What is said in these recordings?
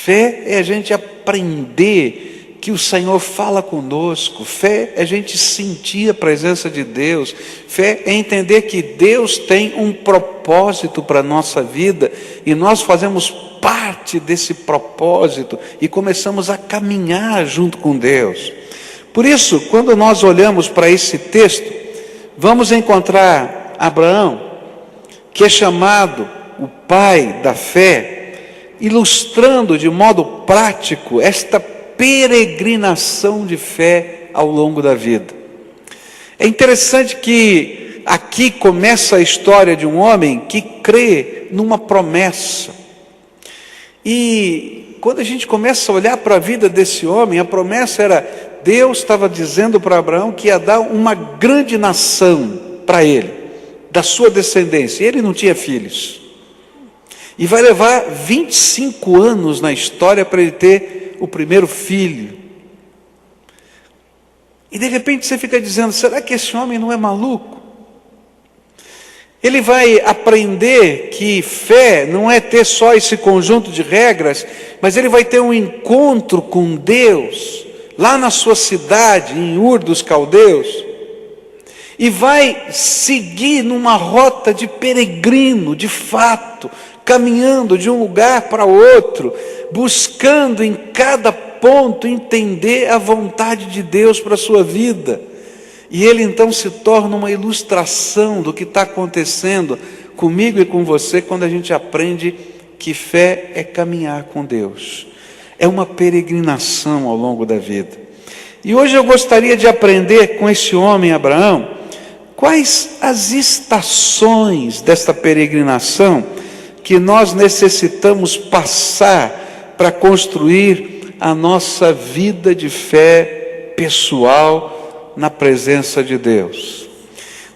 Fé é a gente aprender que o Senhor fala conosco. Fé é a gente sentir a presença de Deus. Fé é entender que Deus tem um propósito para a nossa vida e nós fazemos parte desse propósito e começamos a caminhar junto com Deus. Por isso, quando nós olhamos para esse texto, vamos encontrar Abraão, que é chamado o pai da fé, ilustrando de modo prático esta peregrinação de fé ao longo da vida. É interessante que aqui começa a história de um homem que crê numa promessa. E quando a gente começa a olhar para a vida desse homem, a promessa era, Deus estava dizendo para Abraão que ia dar uma grande nação para ele, da sua descendência. E ele não tinha filhos. E vai levar 25 anos na história para ele ter o primeiro filho. E de repente você fica dizendo, será que esse homem não é maluco? Ele vai aprender que fé não é ter só esse conjunto de regras, mas ele vai ter um encontro com Deus, lá na sua cidade, em Ur dos Caldeus, e vai seguir numa rota de peregrino, de fato, caminhando de um lugar para outro, buscando em cada ponto entender a vontade de Deus para a sua vida. E ele então se torna uma ilustração do que está acontecendo comigo e com você quando a gente aprende que fé é caminhar com Deus. É uma peregrinação ao longo da vida. E hoje eu gostaria de aprender com esse homem Abraão, quais as estações desta peregrinação que nós necessitamos passar para construir a nossa vida de fé pessoal na presença de Deus.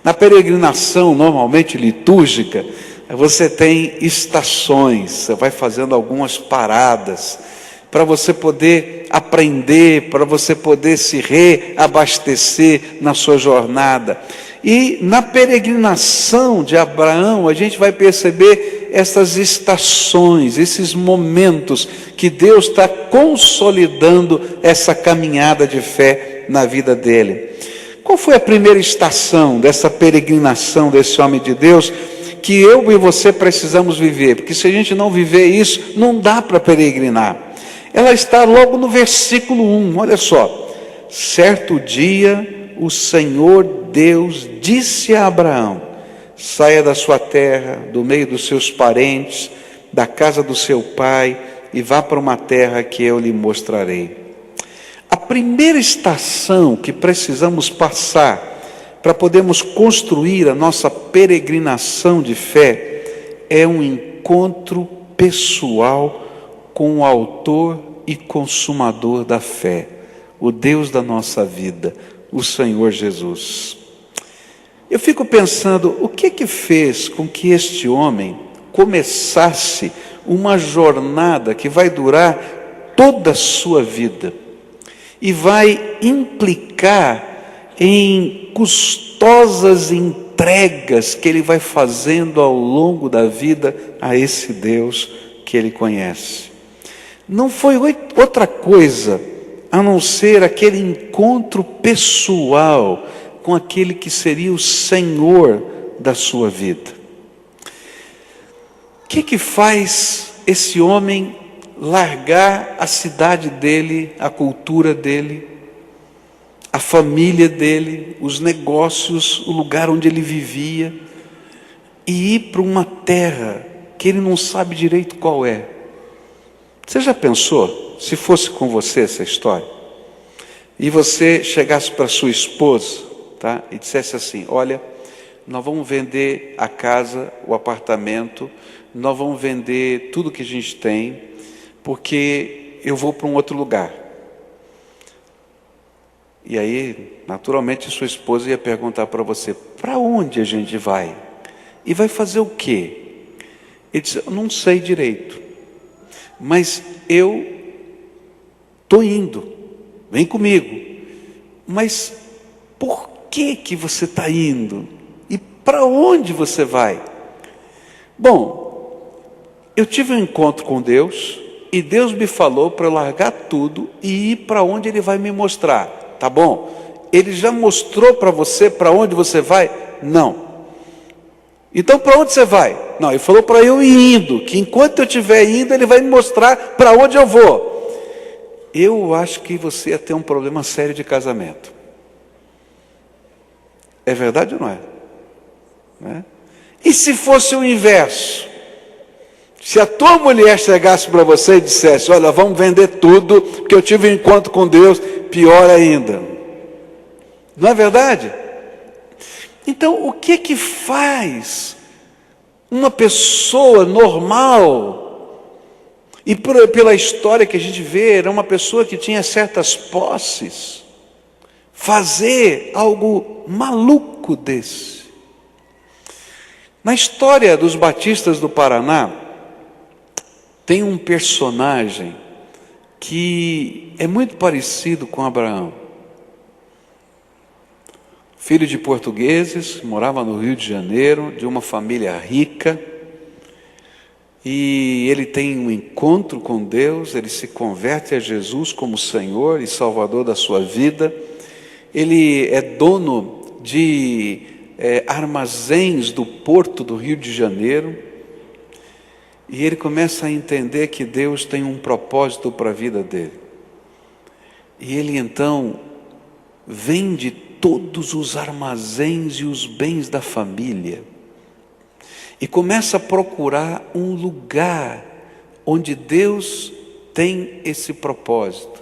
Na peregrinação normalmente litúrgica, você tem estações, você vai fazendo algumas paradas, para você poder aprender, para você poder se reabastecer na sua jornada. E na peregrinação de Abraão, a gente vai perceber essas estações, esses momentos que Deus está consolidando essa caminhada de fé na vida dele. Qual foi a primeira estação dessa peregrinação desse homem de Deus que eu e você precisamos viver? Porque se a gente não viver isso, não dá para peregrinar. Ela está logo no versículo 1, olha só. Certo dia, o Senhor Deus disse a Abraão, saia da sua terra, do meio dos seus parentes, da casa do seu pai, e vá para uma terra que eu lhe mostrarei. A primeira estação que precisamos passar para podermos construir a nossa peregrinação de fé é um encontro pessoal com o autor e consumador da fé, o Deus da nossa vida, o Senhor Jesus. Eu fico pensando, o que fez com que este homem começasse uma jornada que vai durar toda a sua vida e vai implicar em custosas entregas que ele vai fazendo ao longo da vida a esse Deus que ele conhece. Não foi outra coisa a não ser aquele encontro pessoal com aquele que seria o Senhor da sua vida. O que faz esse homem largar a cidade dele, a cultura dele, a família dele, os negócios, o lugar onde ele vivia, e ir para uma terra que ele não sabe direito qual é? Você já pensou, se fosse com você essa história, e você chegasse para sua esposa, tá, e dissesse assim, olha, nós vamos vender a casa, o apartamento, nós vamos vender tudo que a gente tem, porque eu vou para um outro lugar. E aí, naturalmente, sua esposa ia perguntar para você, para onde a gente vai? E vai fazer o quê? Ele disse, eu não sei direito, mas eu estou indo, vem comigo. Mas por que você está indo? E para onde você vai? Bom, eu tive um encontro com Deus, e Deus me falou para eu largar tudo e ir para onde Ele vai me mostrar. Tá bom? Ele já mostrou para você para onde você vai? Não. Então para onde você vai? Não, Ele falou para eu ir indo, que enquanto eu estiver indo, Ele vai me mostrar para onde eu vou. Eu acho que você ia ter um problema sério de casamento. É verdade ou não é? Né? E se fosse o inverso? Se a tua mulher chegasse para você e dissesse: olha, vamos vender tudo, porque eu tive um encontro com Deus, pior ainda. Não é verdade? Então, o que que faz uma pessoa normal, e pela história que a gente vê, era uma pessoa que tinha certas posses, fazer algo maluco desse? Na história dos batistas do Paraná, tem um personagem que é muito parecido com Abraão. Filho de portugueses, morava no Rio de Janeiro, de uma família rica, e ele tem um encontro com Deus, ele se converte a Jesus como Senhor e Salvador da sua vida. Ele é dono de armazéns do porto do Rio de Janeiro, e ele começa a entender que Deus tem um propósito para a vida dele. E ele então vende todos os armazéns e os bens da família e começa a procurar um lugar onde Deus tem esse propósito.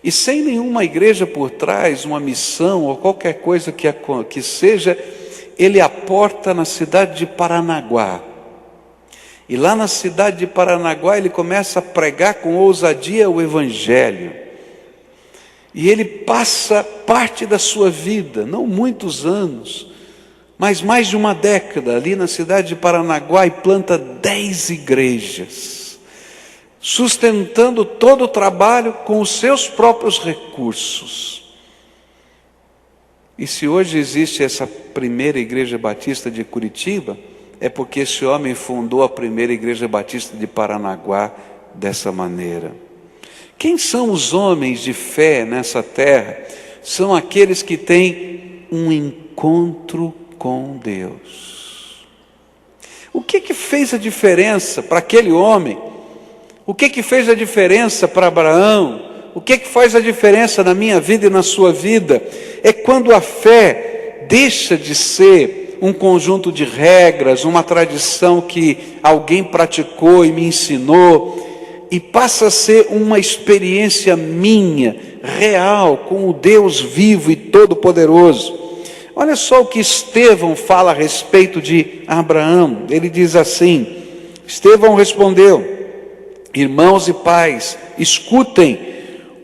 E sem nenhuma igreja por trás, uma missão ou qualquer coisa que seja, ele aporta na cidade de Paranaguá. E lá na cidade de Paranaguá ele começa a pregar com ousadia o Evangelho. E ele passa parte da sua vida, não muitos anos, mas mais de uma década, ali na cidade de Paranaguá, e planta 10 igrejas, sustentando todo o trabalho com os seus próprios recursos. E se hoje existe essa primeira igreja batista de Curitiba, é porque esse homem fundou a primeira igreja batista de Paranaguá dessa maneira. Quem são os homens de fé nessa terra? São aqueles que têm um encontro com Deus. O que fez a diferença para aquele homem? O que fez a diferença para Abraão? O que faz a diferença na minha vida e na sua vida? É quando a fé deixa de ser um conjunto de regras, uma tradição que alguém praticou e me ensinou, e passa a ser uma experiência minha, real, com o Deus vivo e todo-poderoso. Olha só o que Estevão fala a respeito de Abraão. Ele diz assim: Estevão respondeu: irmãos e pais, escutem,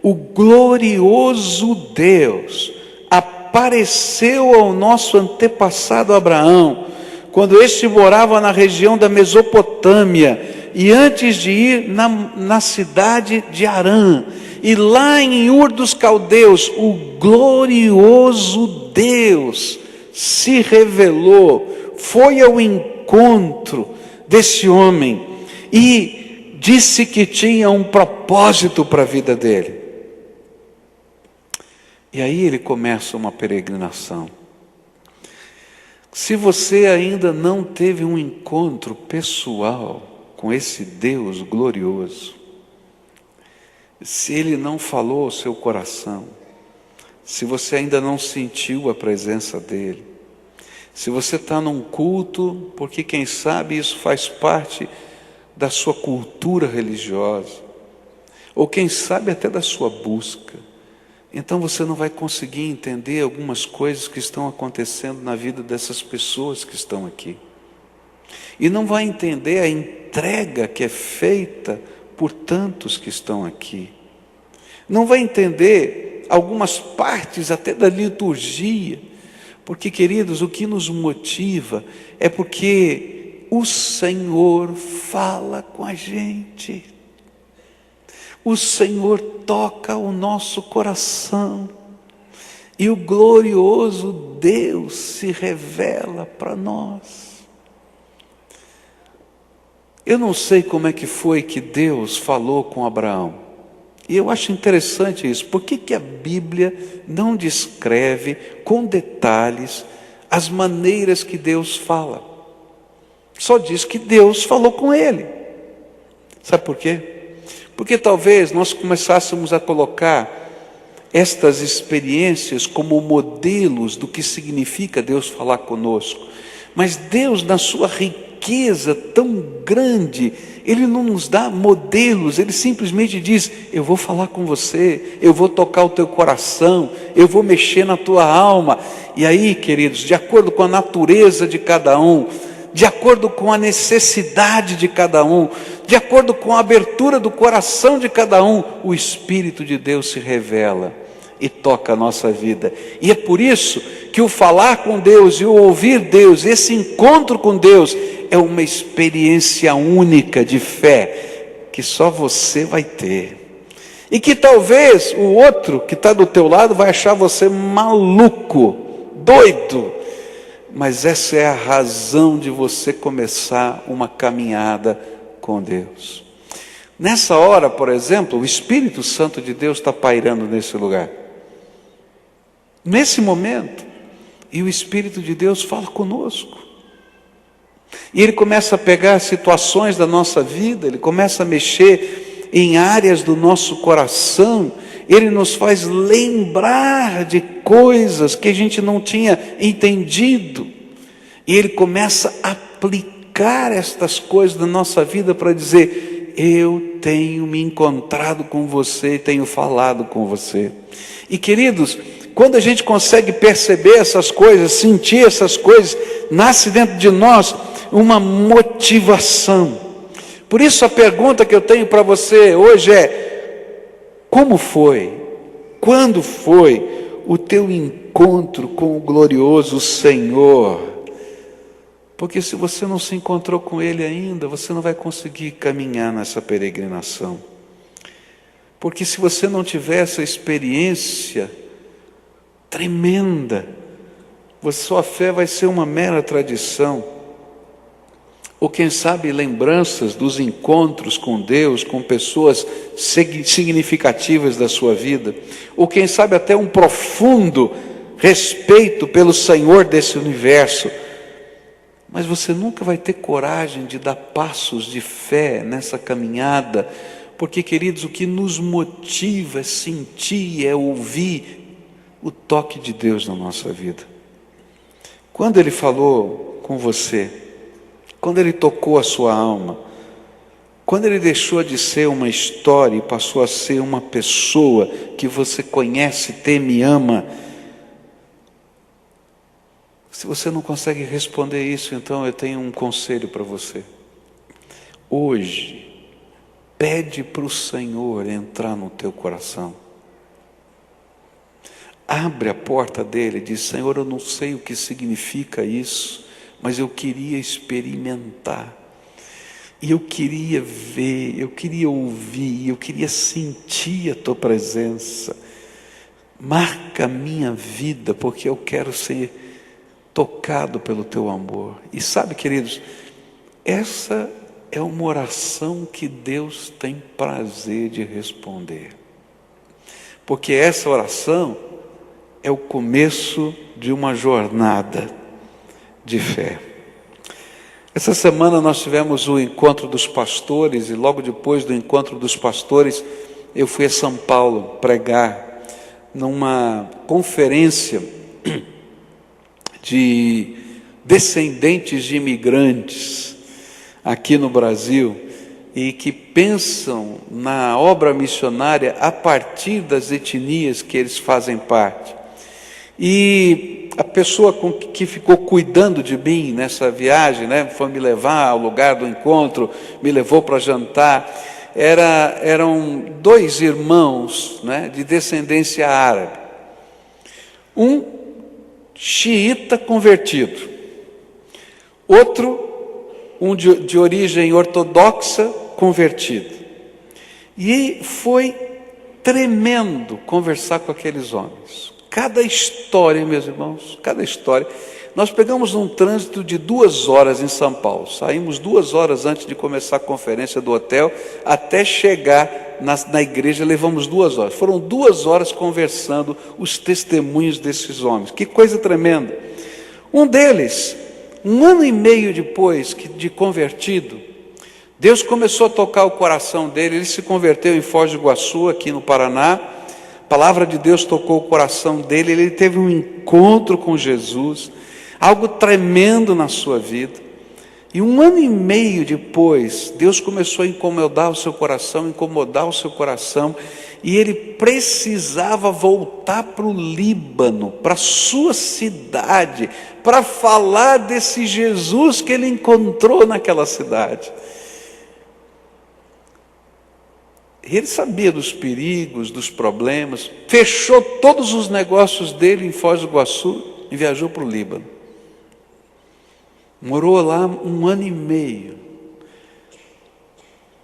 o glorioso Deus apareceu ao nosso antepassado Abraão, quando este morava na região da Mesopotâmia, e antes de ir na cidade de Harã, e lá em Ur dos Caldeus, o glorioso Deus se revelou, foi ao encontro desse homem, e disse que tinha um propósito para a vida dele. E aí ele começa uma peregrinação. Se você ainda não teve um encontro pessoal com esse Deus glorioso, se Ele não falou ao seu coração, se você ainda não sentiu a presença dEle, se você está num culto, porque quem sabe isso faz parte da sua cultura religiosa, ou quem sabe até da sua busca, então você não vai conseguir entender algumas coisas que estão acontecendo na vida dessas pessoas que estão aqui. E não vai entender a entrega que é feita por tantos que estão aqui. Não vai entender algumas partes até da liturgia. Porque, queridos, o que nos motiva é porque o Senhor fala com a gente. O Senhor toca o nosso coração. E o glorioso Deus se revela para nós. Eu não sei como é que foi que Deus falou com Abraão. E eu acho interessante isso. Por que a Bíblia não descreve com detalhes as maneiras que Deus fala? Só diz que Deus falou com ele. Sabe por quê? Porque talvez nós começássemos a colocar estas experiências como modelos do que significa Deus falar conosco. Mas Deus, na sua riqueza tão grande, Ele não nos dá modelos, Ele simplesmente diz: eu vou falar com você, eu vou tocar o teu coração, eu vou mexer na tua alma. E aí, queridos, de acordo com a natureza de cada um, de acordo com a necessidade de cada um, de acordo com a abertura do coração de cada um, o Espírito de Deus se revela e toca a nossa vida. E é por isso que o falar com Deus e o ouvir Deus, esse encontro com Deus, é uma experiência única de fé, que só você vai ter. E que talvez o outro que está do teu lado vai achar você maluco, doido. Mas essa é a razão de você começar uma caminhada com Deus. Nessa hora, por exemplo, o Espírito Santo de Deus está pairando nesse lugar. Nesse momento, e o Espírito de Deus fala conosco. E Ele começa a pegar situações da nossa vida, Ele começa a mexer em áreas do nosso coração, Ele nos faz lembrar de coisas que a gente não tinha entendido. E Ele começa a aplicar estas coisas na nossa vida para dizer: eu tenho me encontrado com você e tenho falado com você. E queridos, quando a gente consegue perceber essas coisas, sentir essas coisas, nasce dentro de nós uma motivação. Por isso a pergunta que eu tenho para você hoje é: como foi, quando foi o teu encontro com o glorioso Senhor? Porque se você não se encontrou com Ele ainda, você não vai conseguir caminhar nessa peregrinação. Porque se você não tiver essa experiência tremenda, sua fé vai ser uma mera tradição. Ou quem sabe lembranças dos encontros com Deus, com pessoas significativas da sua vida. Ou quem sabe até um profundo respeito pelo Senhor desse universo. Mas você nunca vai ter coragem de dar passos de fé nessa caminhada, porque, queridos, o que nos motiva é sentir, é ouvir o toque de Deus na nossa vida. Quando Ele falou com você, quando Ele tocou a sua alma, quando Ele deixou de ser uma história e passou a ser uma pessoa que você conhece, teme e ama. Se você não consegue responder isso, então eu tenho um conselho para você. Hoje, pede para o Senhor entrar no teu coração. Abre a porta dele e diz: Senhor, eu não sei o que significa isso, mas eu queria experimentar. E eu queria ver, eu queria ouvir, eu queria sentir a tua presença. Marca a minha vida, porque eu quero ser tocado pelo teu amor. E sabe, queridos, essa é uma oração que Deus tem prazer de responder. Porque essa oração é o começo de uma jornada de fé. Essa semana nós tivemos o encontro dos pastores, e logo depois do encontro dos pastores, eu fui a São Paulo pregar numa conferência de descendentes de imigrantes aqui no Brasil, e que pensam na obra missionária a partir das etnias que eles fazem parte. E a pessoa que ficou cuidando de mim nessa viagem, foi me levar ao lugar do encontro, me levou para jantar. Eram dois irmãos, de descendência árabe. Um xiita convertido, outro de origem ortodoxa convertido. E foi tremendo conversar com aqueles homens. Cada história, meus irmãos, cada história. Nós pegamos um trânsito de 2 horas em São Paulo. Saímos 2 horas antes de começar a conferência do hotel, até chegar na igreja levamos 2 horas. Foram 2 horas conversando os testemunhos desses homens. Que coisa tremenda. Um deles, 1 ano e meio depois de convertido, Deus começou a tocar o coração dele. Ele se converteu em Foz do Iguaçu, aqui no Paraná. A palavra de Deus tocou o coração dele. Ele teve um encontro com Jesus, algo tremendo na sua vida. E 1 ano e meio depois, Deus começou a incomodar o seu coração, e ele precisava voltar para o Líbano, para a sua cidade, para falar desse Jesus que ele encontrou naquela cidade. Ele sabia dos perigos, dos problemas, fechou todos os negócios dele em Foz do Iguaçu e viajou para o Líbano. Morou lá 1 ano e meio.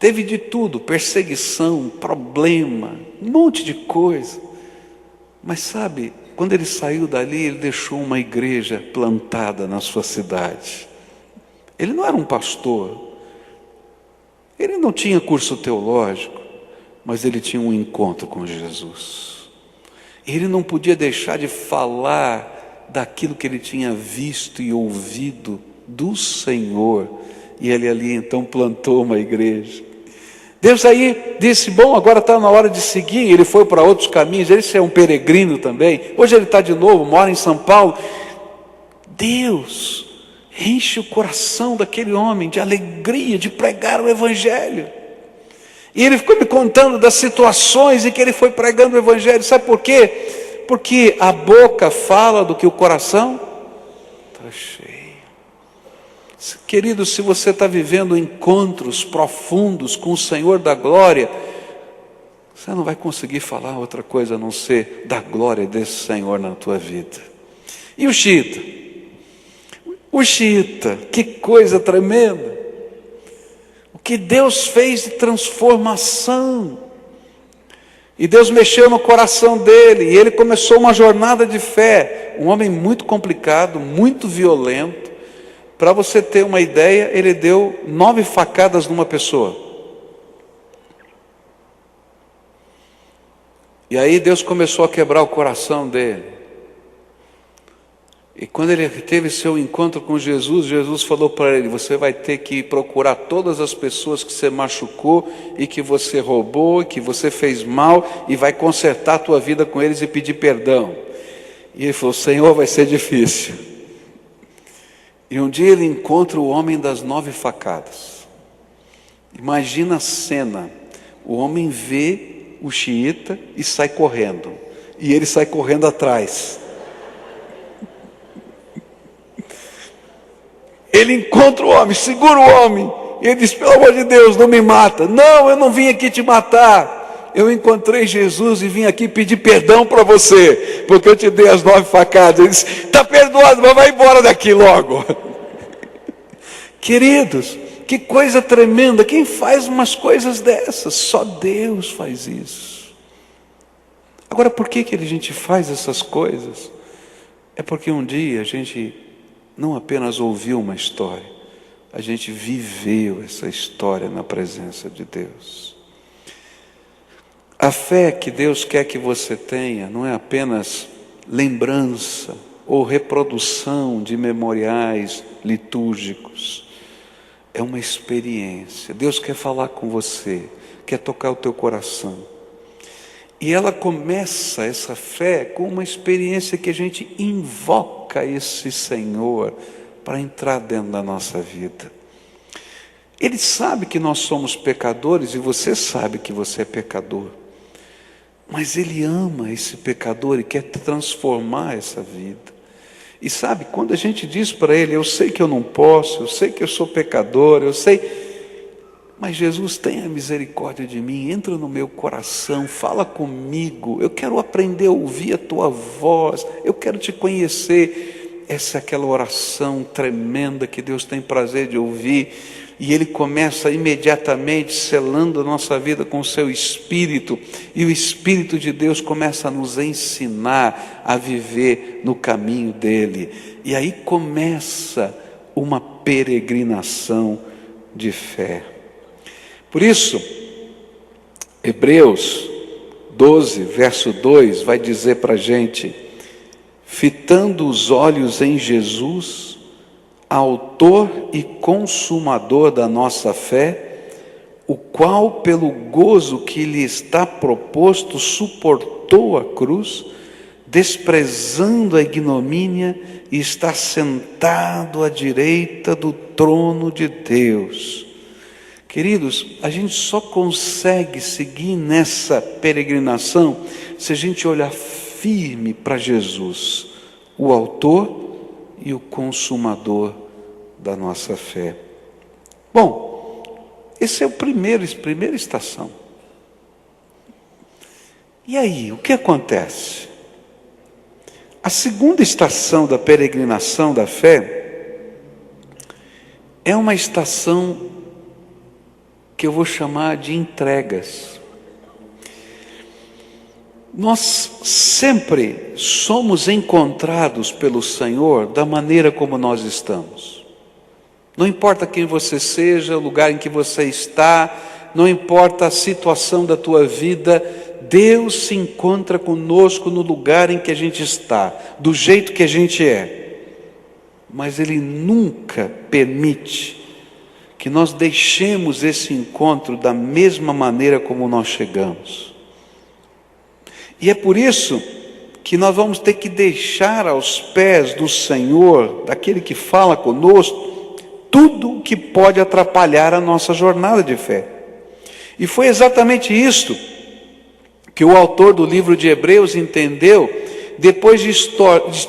Teve de tudo, perseguição, problema, um monte de coisa. Mas sabe, quando ele saiu dali, ele deixou uma igreja plantada na sua cidade. Ele não era um pastor, ele não tinha curso teológico, mas ele tinha um encontro com Jesus. Ele não podia deixar de falar daquilo que ele tinha visto e ouvido do Senhor. E ele ali então plantou uma igreja. Deus aí disse, bom, agora está na hora de seguir. Ele foi para outros caminhos, ele é um peregrino também. Hoje ele está de novo, mora em São Paulo. Deus enche o coração daquele homem de alegria, de pregar o Evangelho. E ele ficou me contando das situações em que ele foi pregando o Evangelho. Sabe por quê? Porque a boca fala do que o coração está cheio. Querido, se você está vivendo encontros profundos com o Senhor da glória, você não vai conseguir falar outra coisa a não ser da glória desse Senhor na tua vida. E o xiita? O xiita, que coisa tremenda. O que Deus fez de transformação. E Deus mexeu no coração dele, e ele começou uma jornada de fé. Um homem muito complicado, muito violento. Para você ter uma ideia, ele deu 9 facadas numa pessoa. E aí Deus começou a quebrar o coração dele. E quando ele teve seu encontro com Jesus, Jesus falou para ele, você vai ter que procurar todas as pessoas que você machucou, e que você roubou, e que você fez mal, e vai consertar a tua vida com eles e pedir perdão. E ele falou, Senhor, vai ser difícil. E um dia ele encontra o homem das 9 facadas. Imagina a cena. O homem vê o xiita e sai correndo. E ele sai correndo atrás. Ele encontra o homem, segura o homem. E ele diz, pelo amor de Deus, não me mata. Não, eu não vim aqui te matar. Eu encontrei Jesus e vim aqui pedir perdão para você, porque eu te dei as 9 facadas. Ele disse, está perdoado, mas vai embora daqui logo. Queridos, que coisa tremenda. Quem faz umas coisas dessas? Só Deus faz isso. Agora, por que a gente faz essas coisas? É porque um dia a gente não apenas ouviu uma história, a gente viveu essa história na presença de Deus. A fé que Deus quer que você tenha não é apenas lembrança ou reprodução de memoriais litúrgicos. É uma experiência. Deus quer falar com você, quer tocar o teu coração. E ela começa, essa fé, com uma experiência que a gente invoca esse Senhor para entrar dentro da nossa vida. Ele sabe que nós somos pecadores, e você sabe que você é pecador. Mas Ele ama esse pecador e quer transformar essa vida. E sabe, quando a gente diz para Ele, eu sei que eu não posso, eu sei que eu sou pecador, eu sei... Mas Jesus, tenha misericórdia de mim, entra no meu coração, fala comigo, eu quero aprender a ouvir a Tua voz, eu quero Te conhecer. Essa é aquela oração tremenda que Deus tem prazer de ouvir. e Ele começa imediatamente selando a nossa vida com o seu Espírito, e o Espírito de Deus começa a nos ensinar a viver no caminho dEle, e aí começa uma peregrinação de fé. Por isso, Hebreus 12, verso 2, vai dizer para a gente: fitando os olhos em Jesus, autor e consumador da nossa fé, o qual pelo gozo que lhe está proposto suportou a cruz, desprezando a ignomínia, e está sentado à direita do trono de Deus. Queridos, a gente só consegue seguir nessa peregrinação se a gente olhar firme para Jesus, o autor e o consumador da nossa fé. Bom, esse é a primeira estação. E aí, o que acontece? A segunda estação da peregrinação da fé é uma estação que eu vou chamar de entregas. Nós sempre somos encontrados pelo Senhor da maneira como nós estamos. Não importa quem você seja, o lugar em que você está, não importa a situação da tua vida, Deus se encontra conosco no lugar em que a gente está, do jeito que a gente é. Mas Ele nunca permite que nós deixemos esse encontro da mesma maneira como nós chegamos. E é por isso que nós vamos ter que deixar aos pés do Senhor, daquele que fala conosco, tudo o que pode atrapalhar a nossa jornada de fé. E foi exatamente isto que o autor do livro de Hebreus entendeu, depois de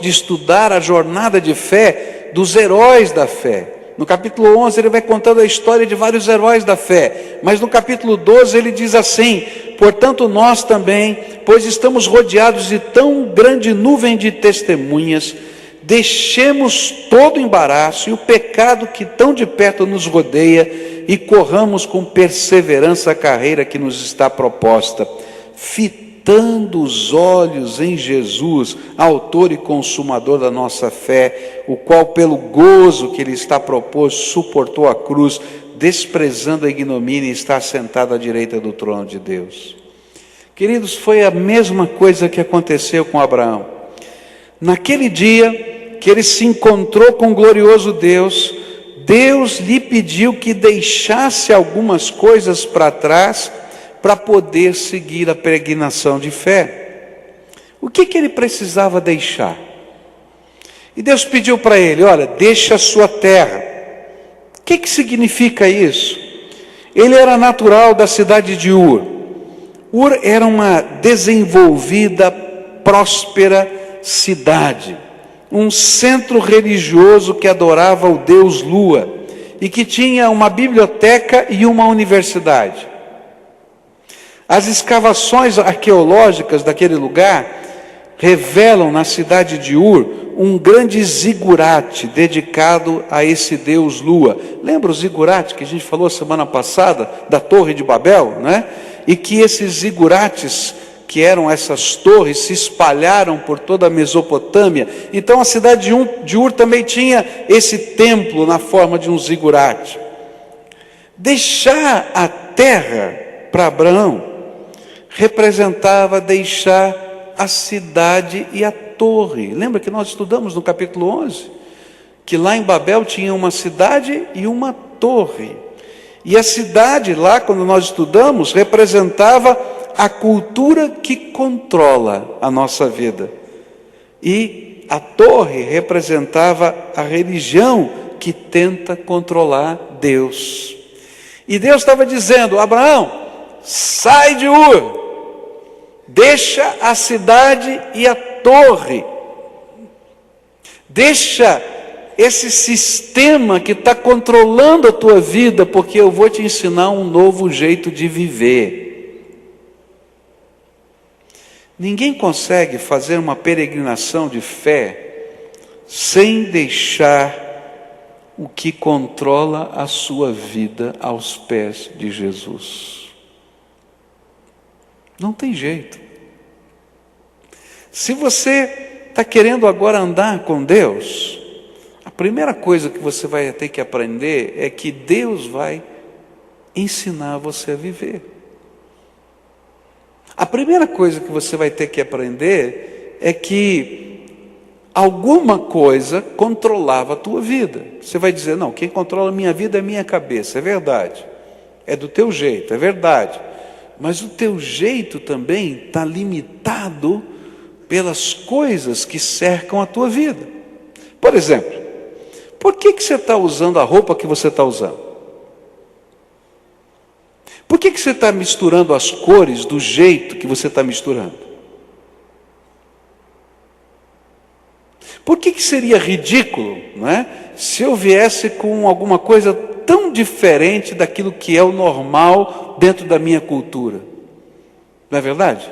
estudar a jornada de fé dos heróis da fé. No capítulo 11 ele vai contando a história de vários heróis da fé, mas no capítulo 12 ele diz assim: portanto nós também, pois estamos rodeados de tão grande nuvem de testemunhas, deixemos todo o embaraço e o pecado que tão de perto nos rodeia, e corramos com perseverança a carreira que nos está proposta, fitando os olhos em Jesus, autor e consumador da nossa fé, o qual pelo gozo que lhe está proposto suportou a cruz, desprezando a ignomínia, e está sentado à direita do trono de Deus. Queridos, foi a mesma coisa que aconteceu com Abraão. Naquele dia que ele se encontrou com o glorioso Deus, Deus lhe pediu que deixasse algumas coisas para trás, para poder seguir a peregrinação de fé. O que ele precisava deixar? E Deus pediu para ele: olha, deixa a sua terra. O que significa isso? Ele era natural da cidade de Ur. Ur era uma desenvolvida, próspera cidade, um centro religioso que adorava o Deus Lua, e que tinha uma biblioteca e uma universidade. As escavações arqueológicas daquele lugar revelam na cidade de Ur um grande zigurate dedicado a esse Deus Lua. Lembra o zigurate que a gente falou semana passada, da Torre de Babel, né? E que esses zigurates, que eram essas torres, se espalharam por toda a Mesopotâmia. Então a cidade de Ur também tinha esse templo na forma de um zigurate. Deixar a terra para Abraão representava deixar a cidade e a torre. Lembra que nós estudamos no capítulo 11? Que lá em Babel tinha uma cidade e uma torre. E a cidade lá, quando nós estudamos, representava a cultura que controla a nossa vida. E a torre representava a religião que tenta controlar Deus. E Deus estava dizendo: Abraão, sai de Ur, deixa a cidade e a torre, deixa esse sistema que está controlando a tua vida, porque eu vou te ensinar um novo jeito de viver. Ninguém consegue fazer uma peregrinação de fé sem deixar o que controla a sua vida aos pés de Jesus. Não tem jeito. Se você está querendo agora andar com Deus, a primeira coisa que você vai ter que aprender é que Deus vai ensinar você a viver. A primeira coisa que você vai ter que aprender é que alguma coisa controlava a tua vida. Você vai dizer, não, quem controla a minha vida é a minha cabeça. É verdade. É do teu jeito, é verdade. Mas o teu jeito também está limitado pelas coisas que cercam a tua vida. Por exemplo, por que você está usando a roupa que você está usando? Por que você está misturando as cores do jeito que você está misturando? Por que seria ridículo, não é, se eu viesse com alguma coisa tão diferente daquilo que é o normal dentro da minha cultura? Não é verdade?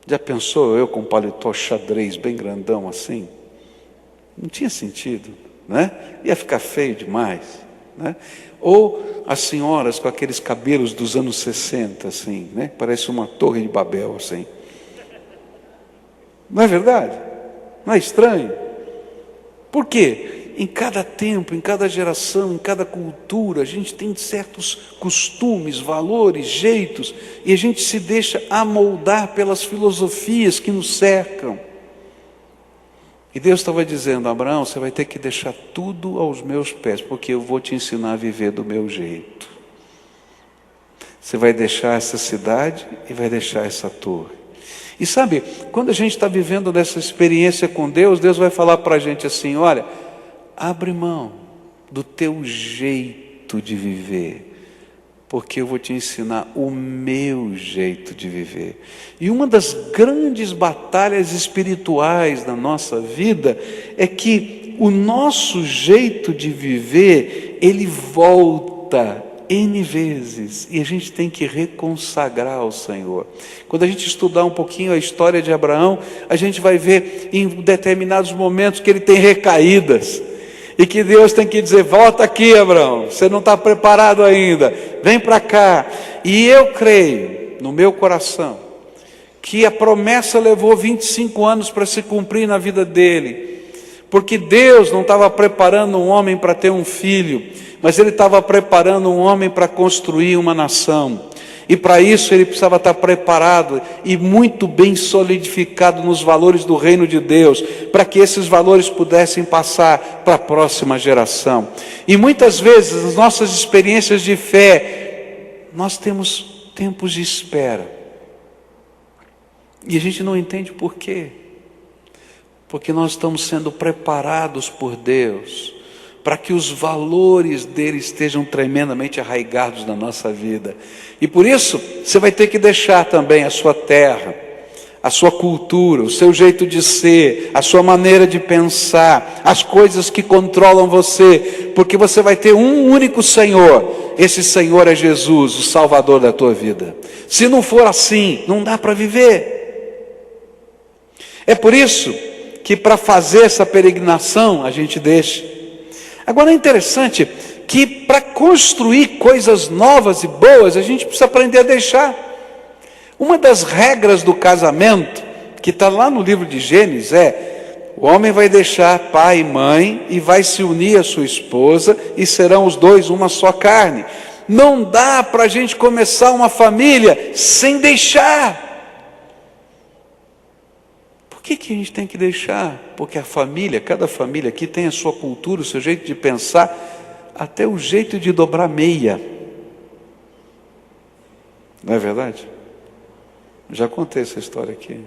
Já pensou eu com um paletó xadrez bem grandão assim? Não tinha sentido, né? Ia ficar feio demais, né? Ou as senhoras com aqueles cabelos dos anos 60, assim, né? Parece uma torre de Babel, assim. Não é verdade? Não é estranho? Por quê? Em cada tempo, em cada geração, em cada cultura, a gente tem certos costumes, valores, jeitos, e a gente se deixa amoldar pelas filosofias que nos cercam. E Deus estava dizendo, Abraão, você vai ter que deixar tudo aos meus pés, porque eu vou te ensinar a viver do meu jeito. Você vai deixar essa cidade e vai deixar essa torre. E sabe, quando a gente está vivendo dessa experiência com Deus, Deus vai falar para a gente assim, olha, abre mão do teu jeito de viver, porque eu vou te ensinar o meu jeito de viver. E uma das grandes batalhas espirituais da nossa vida é que o nosso jeito de viver, ele volta N vezes, e a gente tem que reconsagrar ao Senhor. Quando a gente estudar um pouquinho a história de Abraão, a gente vai ver em determinados momentos que ele tem recaídas, e que Deus tem que dizer, volta aqui Abraão, você não está preparado ainda, vem para cá. E eu creio, no meu coração, que a promessa levou 25 anos para se cumprir na vida dele, porque Deus não estava preparando um homem para ter um filho, mas Ele estava preparando um homem para construir uma nação. E para isso ele precisava estar preparado e muito bem solidificado nos valores do reino de Deus, para que esses valores pudessem passar para a próxima geração. E muitas vezes, nas nossas experiências de fé, nós temos tempos de espera. E a gente não entende por quê. Porque nós estamos sendo preparados por Deus para que os valores dele estejam tremendamente arraigados na nossa vida. E por isso, você vai ter que deixar também a sua terra, a sua cultura, o seu jeito de ser, a sua maneira de pensar, as coisas que controlam você, porque você vai ter um único Senhor. Esse Senhor é Jesus, o Salvador da tua vida. Se não for assim, não dá para viver. É por isso que para fazer essa peregrinação, a gente deixa. Agora é interessante que para construir coisas novas e boas, a gente precisa aprender a deixar. Uma das regras do casamento, que está lá no livro de Gênesis, é: o homem vai deixar pai e mãe e vai se unir à sua esposa e serão os dois uma só carne. Não dá para a gente começar uma família sem deixar. Por que a gente tem que deixar? Porque a família, cada família aqui tem a sua cultura, o seu jeito de pensar, até o jeito de dobrar meia. Não é verdade? Já contei essa história aqui,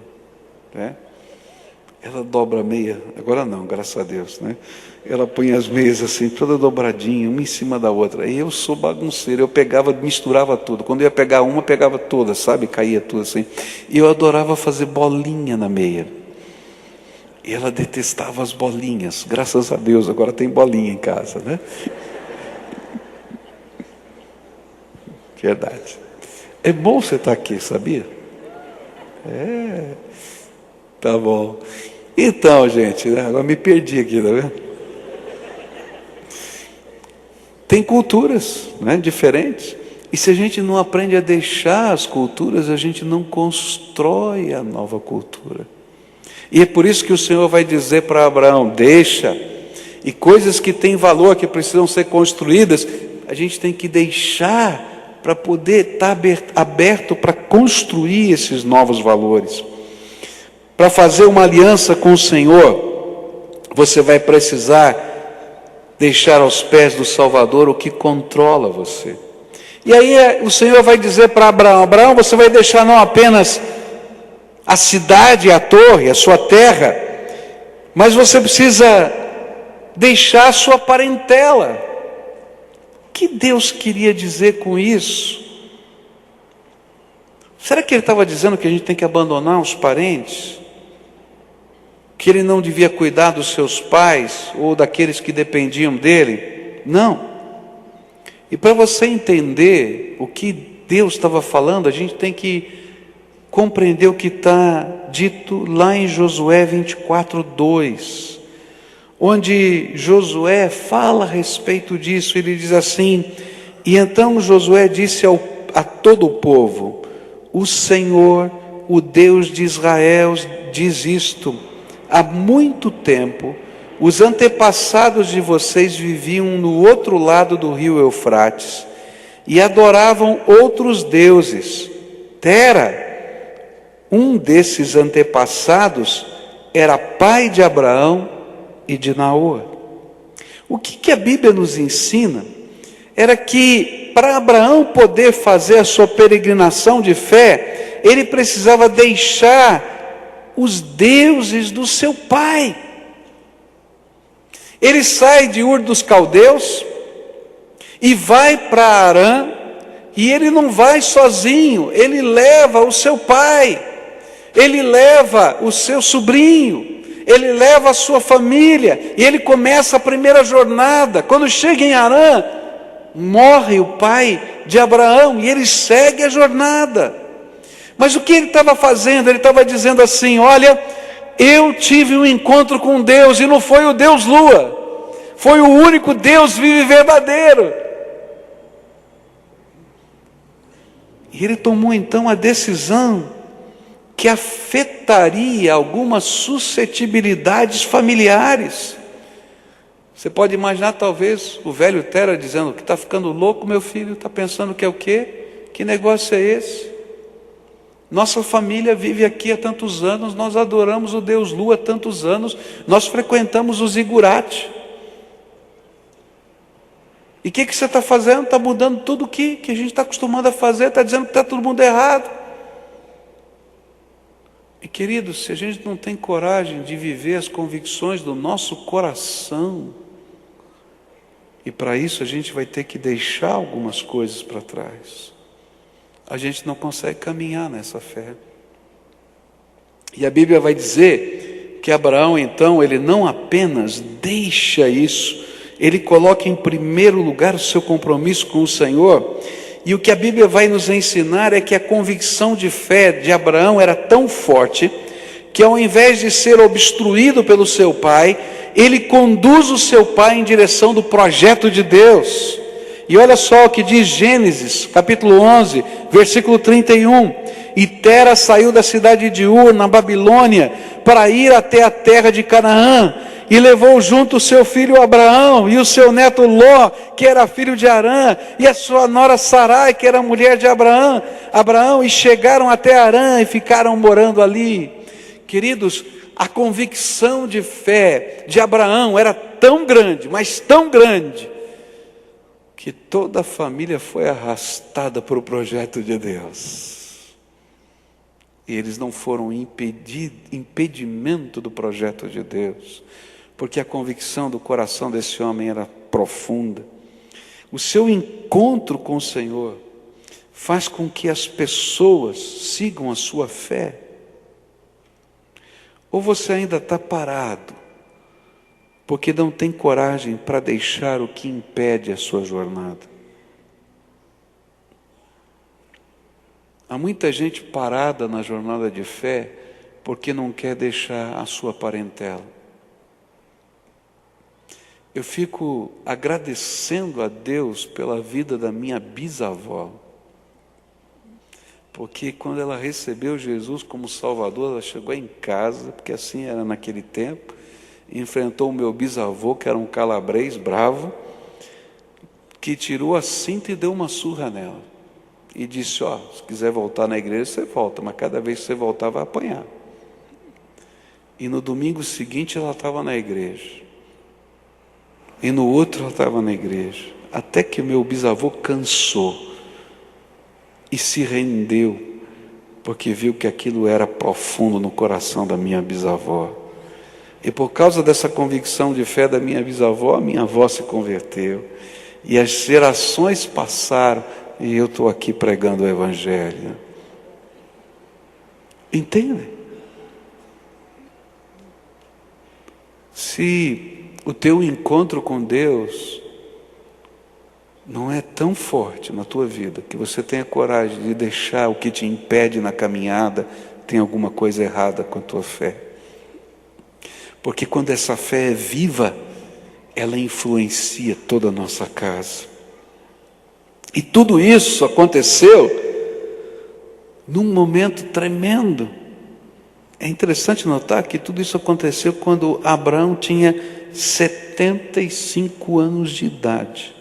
né? Ela dobra a meia, agora não, graças a Deus, né? Ela põe as meias assim, toda dobradinha, uma em cima da outra. E eu sou bagunceiro, eu pegava, misturava tudo. Quando eu ia pegar uma, pegava todas, sabe? Caía tudo assim. E eu adorava fazer bolinha na meia. E ela detestava as bolinhas. Graças a Deus, agora tem bolinha em casa, né? Verdade. É bom você estar aqui, sabia? Tá bom. Então, gente, agora me perdi aqui, tá vendo? Tem culturas, né, diferentes. E se a gente não aprende a deixar as culturas, a gente não constrói a nova cultura. E é por isso que o Senhor vai dizer para Abraão: deixa. E coisas que têm valor, que precisam ser construídas, a gente tem que deixar para poder estar aberto para construir esses novos valores. Para fazer uma aliança com o Senhor, você vai precisar deixar aos pés do Salvador o que controla você. E aí o Senhor vai dizer para Abraão: Abraão, você vai deixar não apenas a cidade, a torre, a sua terra, mas você precisa deixar a sua parentela. O que Deus queria dizer com isso? Será que Ele estava dizendo que a gente tem que abandonar os parentes? Que Ele não devia cuidar dos seus pais ou daqueles que dependiam dele? Não. E para você entender o que Deus estava falando, a gente tem que compreender o que está dito lá em Josué 24:2, onde Josué fala a respeito disso. Ele diz assim: e então Josué disse a todo o povo: o Senhor, o Deus de Israel, diz isto: há muito tempo os antepassados de vocês viviam no outro lado do rio Eufrates e adoravam outros deuses. Tera, um desses antepassados, era pai de Abraão e de Naor. O que a Bíblia nos ensina era que para Abraão poder fazer a sua peregrinação de fé, ele precisava deixar os deuses do seu pai. Ele sai de Ur dos Caldeus e vai para Harã, e ele não vai sozinho, ele leva o seu pai, ele leva o seu sobrinho, ele leva a sua família, e ele começa a primeira jornada. Quando chega em Harã, morre o pai de Abraão, e ele segue a jornada. Mas o que ele estava fazendo? Ele estava dizendo assim: olha, eu tive um encontro com Deus, e não foi o Deus Lua, foi o único Deus vivo e verdadeiro. E ele tomou então a decisão que afetaria algumas suscetibilidades familiares. Você pode imaginar talvez o velho Tera dizendo: que está ficando louco meu filho, está pensando que é o quê? Que negócio é esse? Nossa família vive aqui há tantos anos, nós adoramos o Deus Lua há tantos anos, nós frequentamos o zigurate. E o que você está fazendo? Está mudando tudo o que a gente está acostumado a fazer, está dizendo que está todo mundo errado. E queridos, se a gente não tem coragem de viver as convicções do nosso coração, e para isso a gente vai ter que deixar algumas coisas para trás, a gente não consegue caminhar nessa fé. E a Bíblia vai dizer que Abraão então, ele não apenas deixa isso, ele coloca em primeiro lugar o seu compromisso com o Senhor. E o que a Bíblia vai nos ensinar é que a convicção de fé de Abraão era tão forte, que ao invés de ser obstruído pelo seu pai, ele conduz o seu pai em direção do projeto de Deus. E olha só o que diz Gênesis, capítulo 11, versículo 31. E Tera saiu da cidade de Ur, na Babilônia, para ir até a terra de Canaã, e levou junto o seu filho Abraão, e o seu neto Ló, que era filho de Harã, e a sua nora Sarai, que era mulher de Abraão, e chegaram até Harã, e ficaram morando ali. Queridos, a convicção de fé de Abraão era tão grande, mas tão grande, que toda a família foi arrastada para o projeto de Deus. E eles não foram impedimento do projeto de Deus, porque a convicção do coração desse homem era profunda. O seu encontro com o Senhor faz com que as pessoas sigam a sua fé. Ou você ainda está parado, porque não tem coragem para deixar o que impede a sua jornada. Há muita gente parada na jornada de fé, porque não quer deixar a sua parentela. eu fico agradecendo a Deus pela vida da minha bisavó. Porque quando ela recebeu Jesus como Salvador, ela chegou em casa, porque assim era naquele tempo, enfrentou o meu bisavô, que era um calabrês bravo, que tirou a cinta e deu uma surra nela. E disse, se quiser voltar na igreja, você volta, mas cada vez que você voltar, vai apanhar. E no domingo seguinte, ela estava na igreja. E no outro, ela estava na igreja. Até que o meu bisavô cansou e se rendeu, porque viu que aquilo era profundo no coração da minha bisavó. E por causa dessa convicção de fé da minha bisavó, a minha avó se converteu. E as gerações passaram, e eu estou aqui pregando o Evangelho. Entende? Se o teu encontro com Deus não é tão forte na tua vida, que você tenha coragem de deixar o que te impede na caminhada, tem alguma coisa errada com a tua fé. Porque quando essa fé é viva, ela influencia toda a nossa casa. E tudo isso aconteceu num momento tremendo. É interessante notar que tudo isso aconteceu quando Abraão tinha 75 anos de idade.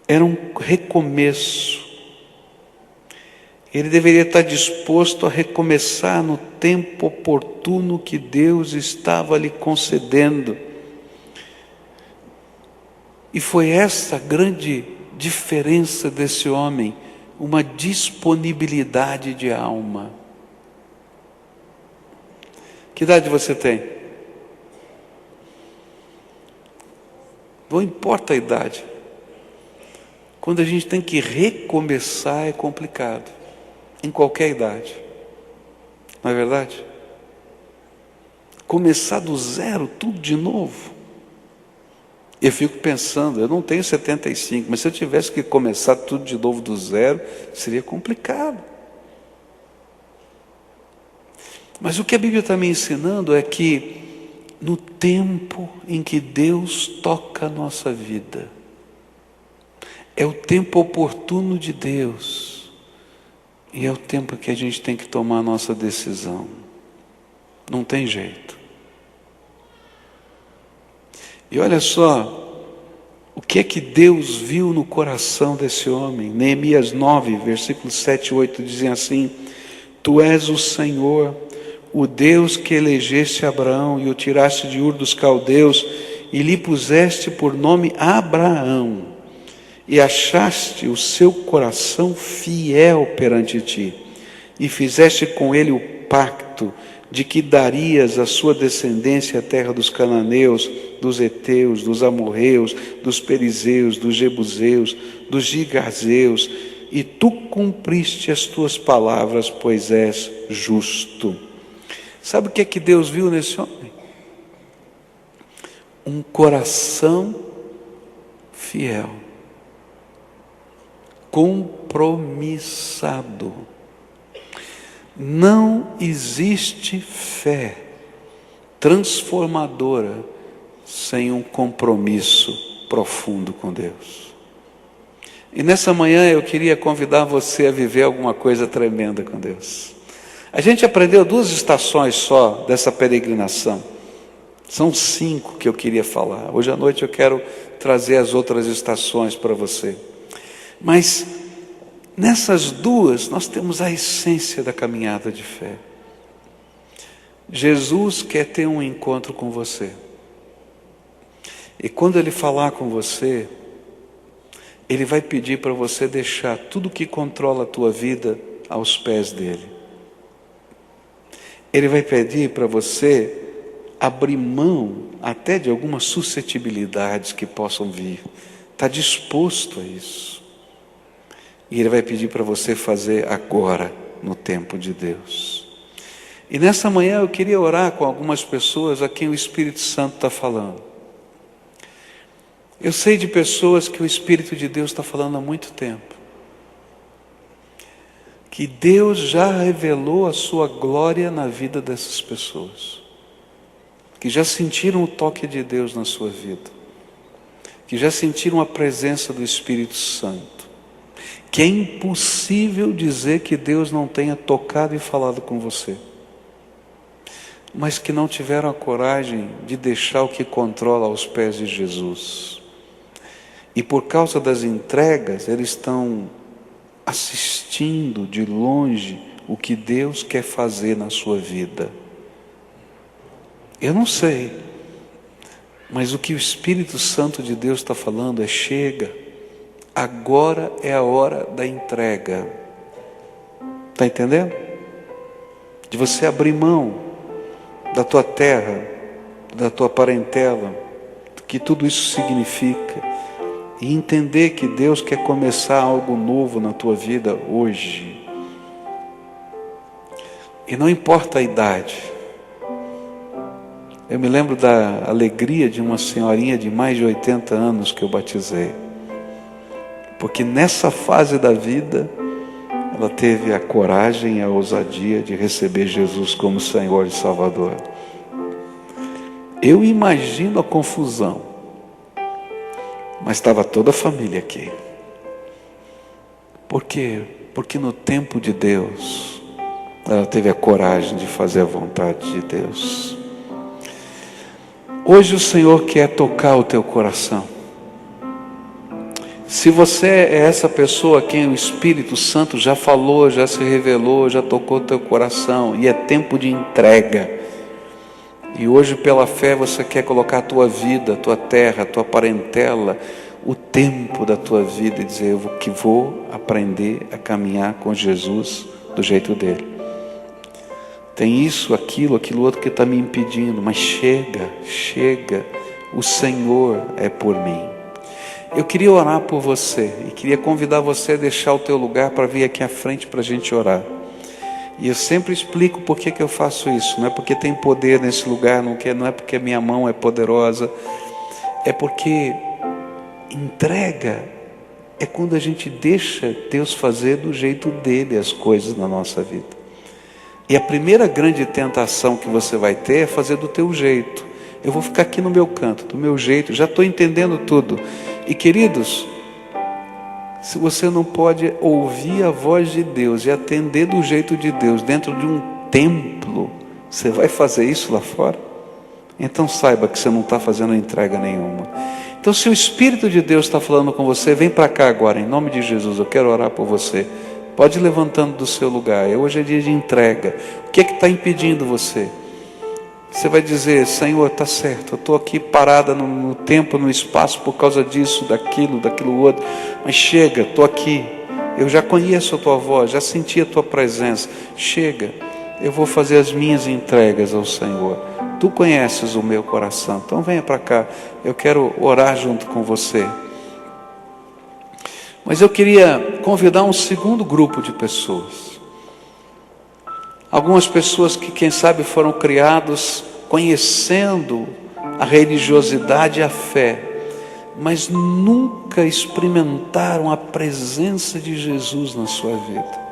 Era um recomeço. Ele deveria estar disposto a recomeçar no tempo oportuno que Deus estava lhe concedendo. E foi essa a grande diferença desse homem, uma disponibilidade de alma. Que idade você tem? Não importa a idade. Quando a gente tem que recomeçar é complicado, em qualquer idade. Não é verdade? Começar do zero, tudo de novo. Eu fico pensando, eu não tenho 75, mas se eu tivesse que começar tudo de novo do zero, seria complicado. Mas o que a Bíblia está me ensinando é que no tempo em que Deus toca a nossa vida, é o tempo oportuno de Deus, e é o tempo que a gente tem que tomar a nossa decisão. Não tem jeito. E olha só, o que é que Deus viu no coração desse homem? Neemias 9, versículos 7 e 8 dizem assim: Tu és o Senhor, o Deus que elegeste Abraão e o tiraste de Ur dos Caldeus e lhe puseste por nome Abraão, e achaste o seu coração fiel perante ti, e fizeste com ele o pacto de que darias à sua descendência a terra dos cananeus, dos heteus, dos amorreus, dos perizeus, dos jebuseus, dos gigazeus, e tu cumpriste as tuas palavras, pois és justo. Sabe o que é que Deus viu nesse homem? Um coração fiel, compromissado. Não existe fé transformadora sem um compromisso profundo com Deus. E nessa manhã eu queria convidar você a viver alguma coisa tremenda com Deus. A gente aprendeu 2 estações só dessa peregrinação. São 5 que eu queria falar. Hoje à noite eu quero trazer as outras estações para você. Mas nessas 2 nós temos a essência da caminhada de fé. Jesus quer ter um encontro com você. E quando Ele falar com você, Ele vai pedir para você deixar tudo que controla a tua vida aos pés dEle. Ele vai pedir para você abrir mão até de algumas suscetibilidades que possam vir. Está disposto a isso. E Ele vai pedir para você fazer agora, no tempo de Deus. E nessa manhã eu queria orar com algumas pessoas a quem o Espírito Santo está falando. Eu sei de pessoas que o Espírito de Deus está falando há muito tempo. Que Deus já revelou a sua glória na vida dessas pessoas. Que que já sentiram o toque de Deus na sua vida, que já sentiram a presença do Espírito Santo, que é impossível dizer que Deus não tenha tocado e falado com você, mas que não tiveram a coragem de deixar o que controla aos pés de Jesus. E por causa das entregas, eles estão assistindo de longe o que Deus quer fazer na sua vida. Eu não sei, mas o que o Espírito Santo de Deus está falando é: chega, agora é a hora da entrega. Está entendendo? De você abrir mão da tua terra, da tua parentela, do que tudo isso significa, e entender que Deus quer começar algo novo na tua vida hoje. E não importa a idade. Eu me lembro da alegria de uma senhorinha de mais de 80 anos que eu batizei, porque nessa fase da vida ela teve a coragem e a ousadia de receber Jesus como Senhor e Salvador. Eu imagino a confusão, mas estava toda a família aqui. Por quê? Porque no tempo de Deus ela teve a coragem de fazer a vontade de Deus. Hoje o Senhor quer tocar o teu coração. Se você é essa pessoa a quem o Espírito Santo já falou, já se revelou, já tocou o teu coração, e é tempo de entrega, e hoje pela fé você quer colocar a tua vida, a tua terra, a tua parentela, o tempo da tua vida, e dizer: eu vou aprender a caminhar com Jesus do jeito dele. Tem isso, aquilo outro que está me impedindo, mas chega, o Senhor é por mim. Eu queria orar por você, e queria convidar você a deixar o teu lugar para vir aqui à frente para a gente orar. E eu sempre explico por que eu faço isso. Não é porque tem poder nesse lugar, não é porque minha mão é poderosa, é porque entrega é quando a gente deixa Deus fazer do jeito dele as coisas na nossa vida. E a primeira grande tentação que você vai ter é fazer do teu jeito. Eu vou ficar aqui no meu canto, do meu jeito, já estou entendendo tudo. E queridos, se você não pode ouvir a voz de Deus e atender do jeito de Deus dentro de um templo, você vai fazer isso lá fora? Então saiba que você não está fazendo entrega nenhuma. Então, se o Espírito de Deus está falando com você, vem para cá agora, em nome de Jesus, eu quero orar por você. Pode ir levantando do seu lugar. Hoje é dia de entrega. O que é que está impedindo você? Você vai dizer: Senhor, está certo, eu estou aqui parada no tempo, no espaço, por causa disso, daquilo outro. Mas chega, estou aqui. Eu já conheço a tua voz, já senti a tua presença. Chega, eu vou fazer as minhas entregas ao Senhor. Tu conheces o meu coração. Então venha para cá, eu quero orar junto com você. Mas eu queria convidar um segundo grupo de pessoas. Algumas pessoas que, quem sabe, foram criados conhecendo a religiosidade e a fé, mas nunca experimentaram a presença de Jesus na sua vida.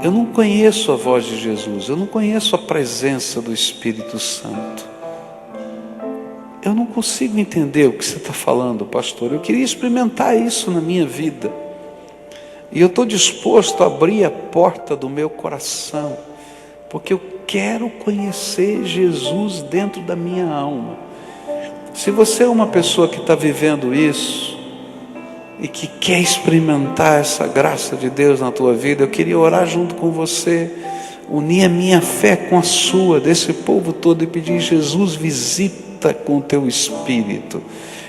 Eu não conheço a voz de Jesus, eu não conheço a presença do Espírito Santo. Eu não consigo entender o que você está falando, pastor. Eu queria experimentar isso na minha vida. E eu estou disposto a abrir a porta do meu coração, porque eu quero conhecer Jesus dentro da minha alma. Se você é uma pessoa que está vivendo isso, e que quer experimentar essa graça de Deus na tua vida, eu queria orar junto com você, unir a minha fé com a sua, desse povo todo, e pedir: Jesus, visita com o teu Espírito.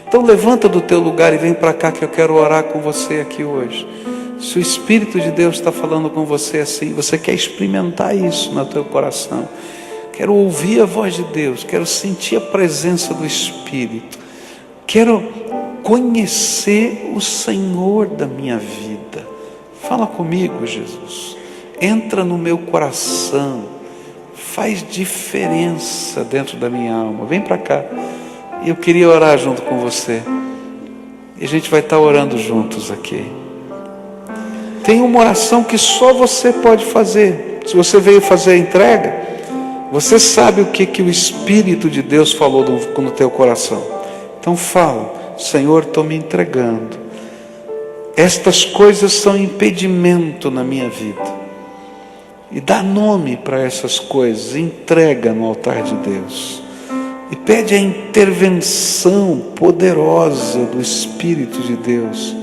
Então levanta do teu lugar e vem para cá, que eu quero orar com você aqui hoje. Se o Espírito de Deus está falando com você assim, você quer experimentar isso no teu coração, quero ouvir a voz de Deus, quero sentir a presença do Espírito, quero conhecer o Senhor da minha vida, fala comigo, Jesus, entra no meu coração, faz diferença dentro da minha alma. Vem para cá. Eu queria orar junto com você. E a gente vai estar orando juntos aqui. Tem uma oração que só você pode fazer. Se você veio fazer a entrega, Você sabe o que o Espírito de Deus falou no teu coração. Então fala: Senhor, estou me entregando. Estas coisas são impedimento na minha vida. E dá nome para essas coisas, entrega no altar de Deus. E pede a intervenção poderosa do Espírito de Deus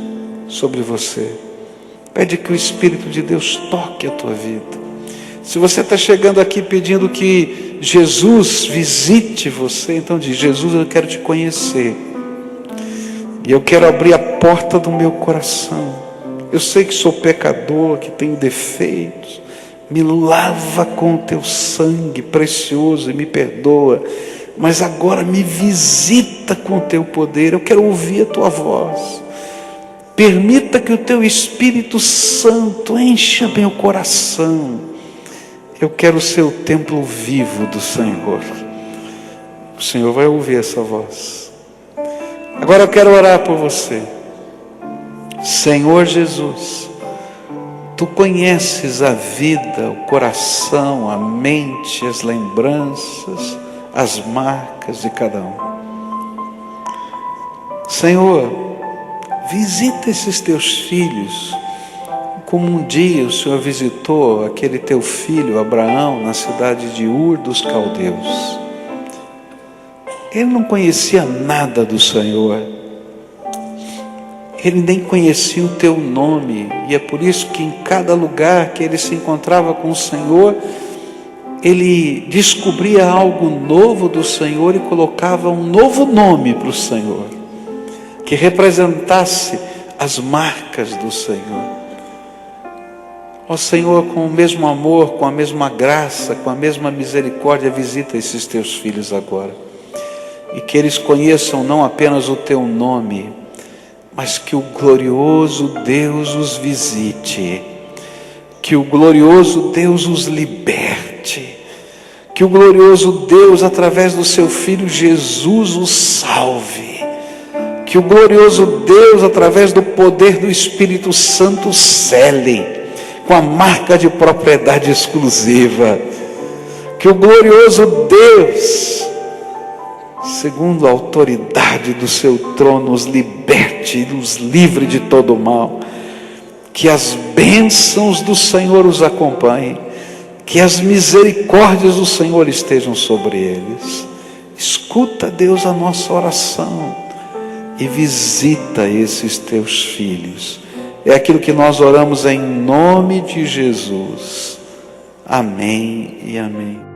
sobre você. Pede que o Espírito de Deus toque a tua vida. Se você está chegando aqui pedindo que Jesus visite você, então diz: Jesus, eu quero te conhecer. E eu quero abrir a porta do meu coração. Eu sei que sou pecador, que tenho defeitos. Me lava com o teu sangue precioso e me perdoa. Mas agora me visita com o teu poder. Eu quero ouvir a tua voz. Permita que o teu Espírito Santo encha meu coração. Eu quero ser o templo vivo do Senhor. O Senhor vai ouvir essa voz. Agora eu quero orar por você. Senhor Jesus, Tu conheces a vida, o coração, a mente, as lembranças, as marcas de cada um. Senhor, visita esses teus filhos, como um dia o Senhor visitou aquele teu filho Abraão na cidade de Ur dos Caldeus. Ele não conhecia nada do Senhor. Ele nem conhecia o teu nome, e é por isso que em cada lugar que ele se encontrava com o Senhor, ele descobria algo novo do Senhor e colocava um novo nome para o Senhor, que representasse as marcas do Senhor. Ó Senhor, com o mesmo amor, com a mesma graça, com a mesma misericórdia, visita esses teus filhos agora, e que eles conheçam não apenas o teu nome, mas que o glorioso Deus os visite, que o glorioso Deus os liberte, que o glorioso Deus, através do seu Filho Jesus, os salve, que o glorioso Deus, através do poder do Espírito Santo, cele com a marca de propriedade exclusiva, que o glorioso Deus, segundo a autoridade do seu trono, os liberte e os livre de todo o mal. Que as bênçãos do Senhor os acompanhem, que as misericórdias do Senhor estejam sobre eles. Escuta, Deus, a nossa oração e visita esses teus filhos. É aquilo que nós oramos em nome de Jesus. Amém e amém.